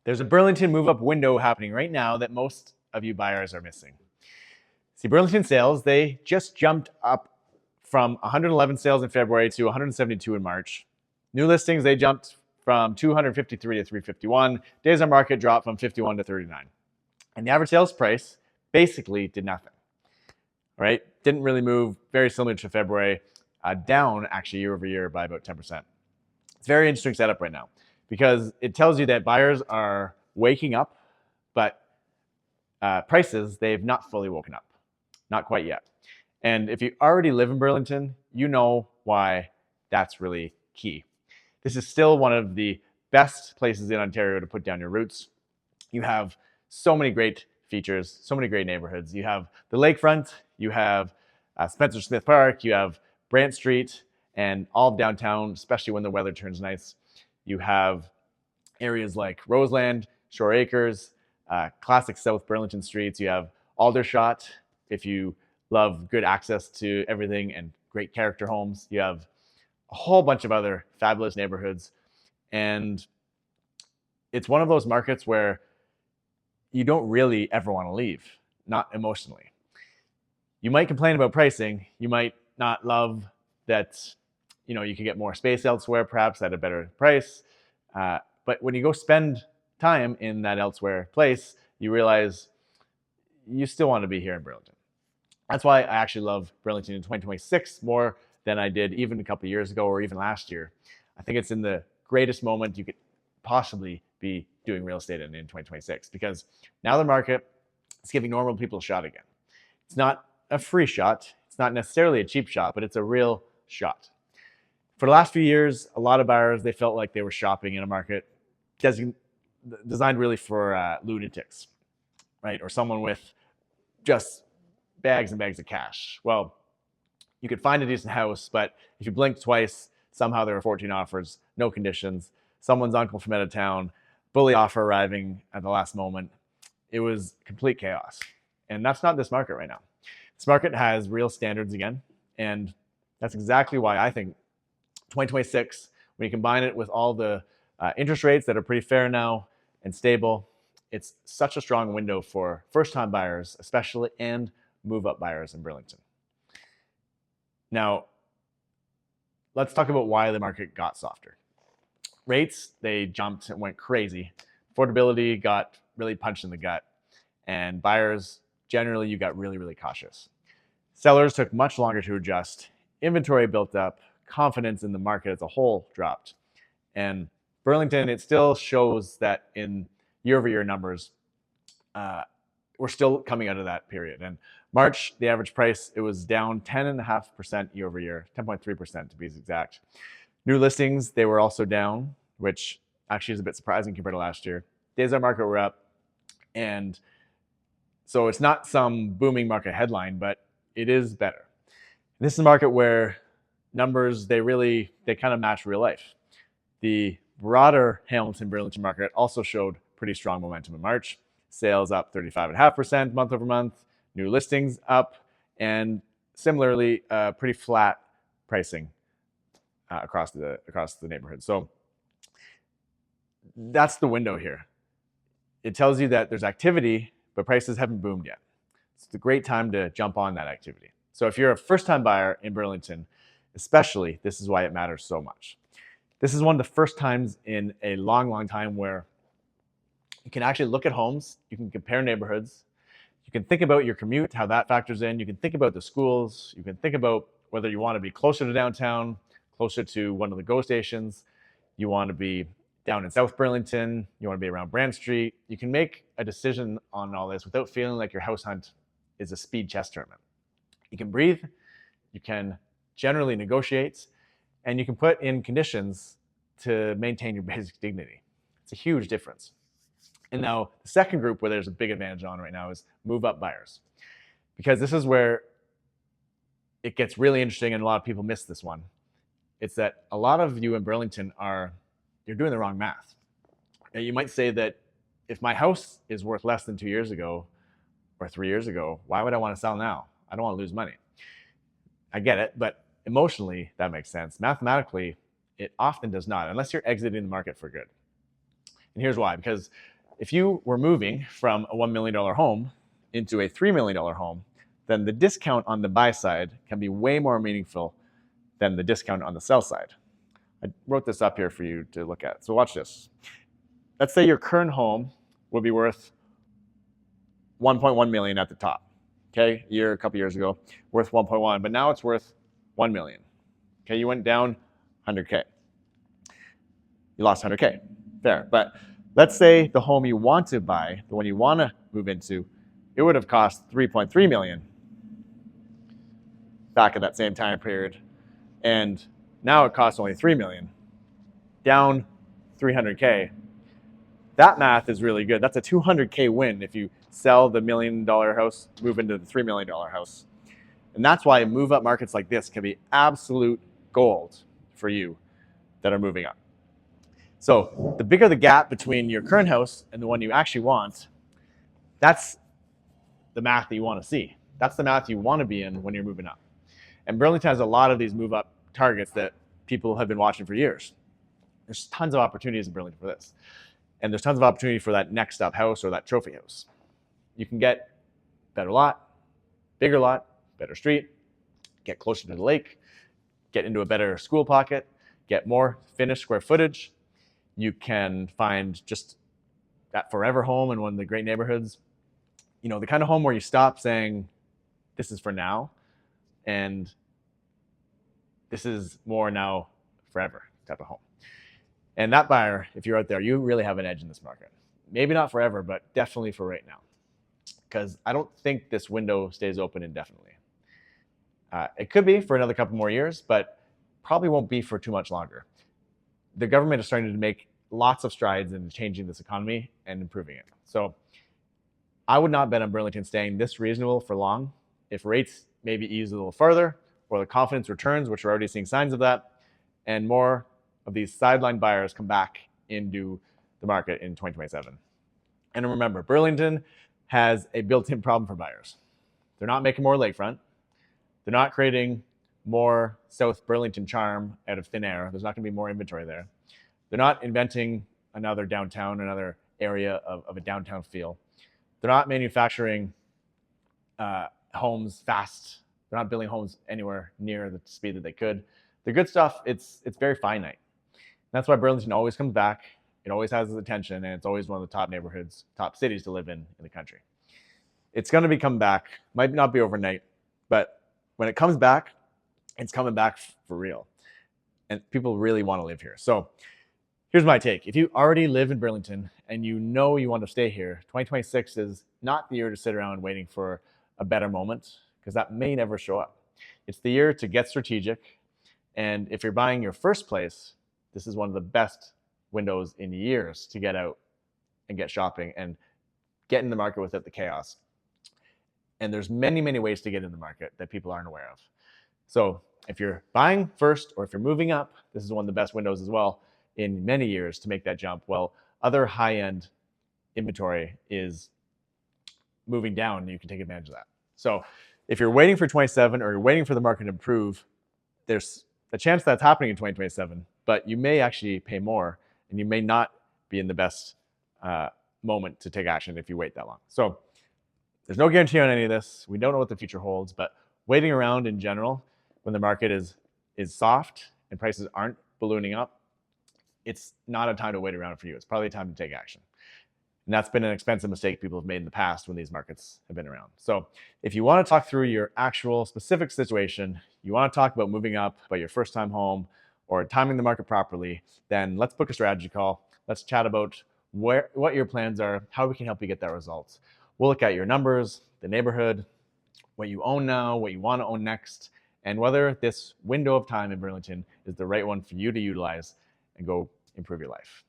There's a Burlington move-up window happening right now that most of you buyers are missing. See, Burlington sales, they just jumped up from 111 sales in February to 172 in March. New listings, they jumped from 253 to 351. Days on market dropped from 51 to 39. And the average sales price basically did nothing, right? Didn't really move, very similar to February, down actually year over year by about 10%. It's a very interesting setup right now because it tells you that buyers are waking up, but prices, they've not fully woken up. Not quite yet. And if you already live in Burlington, you know why that's really key. This is still one of the best places in Ontario to put down your roots. You have so many great features, so many great neighborhoods. You have the lakefront, you have Spencer Smith Park, you have Brant Street, and all of downtown, especially when the weather turns nice. You have areas like Roseland, Shore Acres, classic South Burlington streets. You have Aldershot. If you love good access to everything and great character homes, you have a whole bunch of other fabulous neighborhoods. And it's one of those markets where you don't really ever want to leave, not emotionally. You might complain about pricing. You might not love that, you can get more space elsewhere, perhaps at a better price. But when you go spend time in that elsewhere place, you realize you still want to be here in Burlington. That's why I actually love Burlington in 2026 more than I did even a couple of years ago or even last year. I think it's in the greatest moment you could possibly be doing real estate in 2026 because now the market is giving normal people a shot again. It's not a free shot. It's not necessarily a cheap shot, but it's a real shot. For the last few years, a lot of buyers, they felt like they were shopping in a market designed really for lunatics, right? Or someone with just bags and bags of cash. Well, you could find a decent house, but if you blinked twice, somehow there were 14 offers, no conditions, someone's uncle from out of town, bully offer arriving at the last moment. It was complete chaos. And that's not this market right now. This market has real standards again. And that's exactly why I think 2026, when you combine it with all the interest rates that are pretty fair now and stable, it's such a strong window for first-time buyers, especially, and move-up buyers in Burlington. Now, let's talk about why the market got softer. Rates, they jumped and went crazy. Affordability got really punched in the gut. And buyers, generally, you got really, really cautious. Sellers took much longer to adjust. Inventory built up. Confidence in the market as a whole dropped. And Burlington, it still shows that in year-over-year numbers, we're still coming out of that period. And March, the average price, it was down 10.5% year over year, 10.3% to be exact. New listings, they were also down, which actually is a bit surprising compared to last year. Days on market were up. And so it's not some booming market headline, but it is better. This is a market where numbers, they kind of match real life. The broader Hamilton Burlington market also showed pretty strong momentum in March. Sales up 35.5% month over month, new listings up, and similarly, pretty flat pricing across the neighborhood. So that's the window here. It tells you that there's activity, but prices haven't boomed yet. It's a great time to jump on that activity. So if you're a first-time buyer in Burlington, especially, this is why it matters so much. This is one of the first times in a long, long time where you can actually look at homes, you can compare neighborhoods, you can think about your commute, how that factors in, you can think about the schools, you can think about whether you want to be closer to downtown, closer to one of the GO stations, you want to be down in South Burlington, you want to be around Brant Street. You can make a decision on all this without feeling like your house hunt is a speed chess tournament. You can breathe, you can generally negotiate, and you can put in conditions to maintain your basic dignity. It's a huge difference. And now the second group where there's a big advantage on right now is move-up buyers, because this is where it gets really interesting and a lot of people miss this one. It's that a lot of you in Burlington you're doing the wrong math. Now, you might say that if my house is worth less than 2 years ago or 3 years ago, why would I want to sell now? I don't want to lose money. I get it, but emotionally, that makes sense. Mathematically, it often does not, unless you're exiting the market for good. And here's why. Because if you were moving from a $1 million home into a $3 million home, then the discount on the buy side can be way more meaningful than the discount on the sell side. I wrote this up here for you to look at. So watch this. Let's say your current home would be worth 1.1 million at the top. Okay, a couple years ago, worth 1.1, but now it's worth 1 million. Okay, you went down 100K. You lost 100K. Fair. But let's say the home you want to buy, the one you want to move into, it would have cost 3.3 million back at that same time period. And now it costs only 3 million, down 300K. That math is really good. That's a 200K win if you sell the $1 million house, move into the $3 million house. And that's why move up markets like this can be absolute gold for you that are moving up. So the bigger the gap between your current house and the one you actually want, that's the math that you want to see. That's the math you want to be in when you're moving up. And Burlington has a lot of these move up targets that people have been watching for years. There's tons of opportunities in Burlington for this. And there's tons of opportunity for that next up house or that trophy house. You can get better lot, better street, get closer to the lake, get into a better school pocket, get more finished square footage. You can find just that forever home in one of the great neighborhoods. You know, the kind of home where you stop saying, this is for now, and this is more now forever type of home. And that buyer, if you're out there, you really have an edge in this market. Maybe not forever, but definitely for right now. Because I don't think this window stays open indefinitely. It could be for another couple more years, but probably won't be for too much longer. The government is starting to make lots of strides in changing this economy and improving it. So I would not bet on Burlington staying this reasonable for long. If rates maybe ease a little further, or the confidence returns, which we're already seeing signs of that, and more of these sideline buyers come back into the market in 2027. And remember, Burlington has a built-in problem for buyers. They're not making more lakefront. They're not creating more South Burlington charm out of thin air. There's not going to be more inventory there. They're not inventing another downtown, another area of a downtown feel. They're not manufacturing homes fast. They're not building homes anywhere near the speed that they could. The good stuff, it's very finite. That's why Burlington always comes back. It always has its attention, and it's always one of the top neighborhoods, top cities to live in the country. It's going to be coming back. Might not be overnight, but when it comes back, it's coming back for real. And people really want to live here. So here's my take. If you already live in Burlington and you know you want to stay here, 2026 is not the year to sit around waiting for a better moment, because that may never show up. It's the year to get strategic. And if you're buying your first place, this is one of the best windows in years to get out and get shopping and get in the market without the chaos. And there's many, many ways to get in the market that people aren't aware of. So if you're buying first or if you're moving up, this is one of the best windows as well in many years to make that jump. Well, other high-end inventory is moving down and you can take advantage of that. So if you're waiting for 27 or you're waiting for the market to improve, there's a chance that's happening in 2027, but you may actually pay more and you may not be in the best moment to take action if you wait that long. So there's no guarantee on any of this. We don't know what the future holds, but waiting around in general, when the market is soft and prices aren't ballooning up, it's not a time to wait around for you. It's probably a time to take action. And that's been an expensive mistake people have made in the past when these markets have been around. So if you want to talk through your actual specific situation, you want to talk about moving up, about your first time home, or timing the market properly, then let's book a strategy call. Let's chat about what your plans are, how we can help you get that results. We'll look at your numbers, the neighborhood, what you own now, what you want to own next, and whether this window of time in Burlington is the right one for you to utilize and go improve your life.